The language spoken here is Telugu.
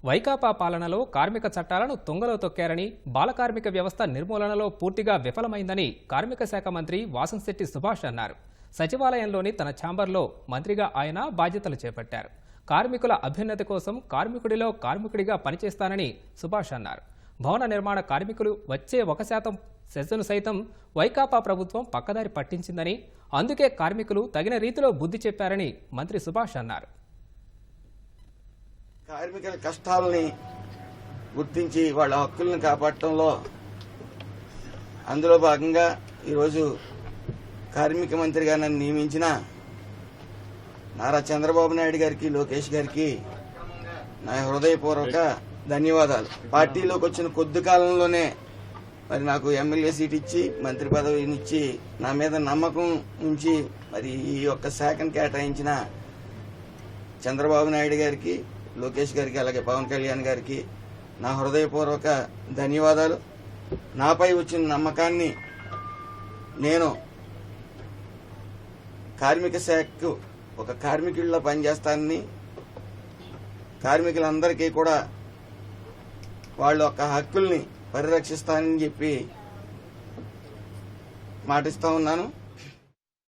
వైకాపా పాలనలో కార్మిక చట్టాలను తుంగలో తొక్కారని, బాల కార్మిక వ్యవస్థ నిర్మూలనలో పూర్తిగా విఫలమైందని కార్మిక శాఖ మంత్రి వాసంశెట్టి సుభాష్ అన్నారు. సచివాలయంలోని తన ఛాంబర్లో మంత్రిగా ఆయన బాధ్యతలు చేపట్టారు. కార్మికుల అభ్యున్నతి కోసం కార్మికుడిలో కార్మికుడిగా పనిచేస్తానని సుభాష్ అన్నారు. భవన నిర్మాణ కార్మికులు వచ్చే 1% సెస్సును సైతం వైకాపా ప్రభుత్వం పక్కదారి పట్టించిందని, అందుకే కార్మికులు తగిన రీతిలో బుద్ధి చెప్పారని మంత్రి సుభాష్ అన్నారు. కార్మికుల కష్టాలని గుర్తించి వాళ్ళ హక్కులను కాపాడటంలో అందులో భాగంగా ఈరోజు కార్మిక మంత్రిగా నన్ను నియమించిన నారా చంద్రబాబు నాయుడు గారికి, లోకేష్ గారికి నా హృదయపూర్వక ధన్యవాదాలు. పార్టీలోకి వచ్చిన కొద్ది కాలంలోనే మరి నాకు ఎమ్మెల్యే సీట్ ఇచ్చి మంత్రి పదవినిచ్చి నా మీద నమ్మకం ఉంచి మరి ఈ యొక్క శాఖను కేటాయించిన చంద్రబాబు నాయుడు గారికి, లోకేష్ గారికి, అలాగే పవన్ కళ్యాణ్ గారికి నా హృదయపూర్వక ధన్యవాదాలు. నాపై వచ్చిన నమ్మకాన్ని నేను కార్మిక శాఖకు ఒక కార్మికుడిలో పనిచేస్తానని, కార్మికులందరికీ కూడా వాళ్ళ యొక్క హక్కుల్ని పరిరక్షిస్తానని చెప్పి మాటిస్తా ఉన్నాను.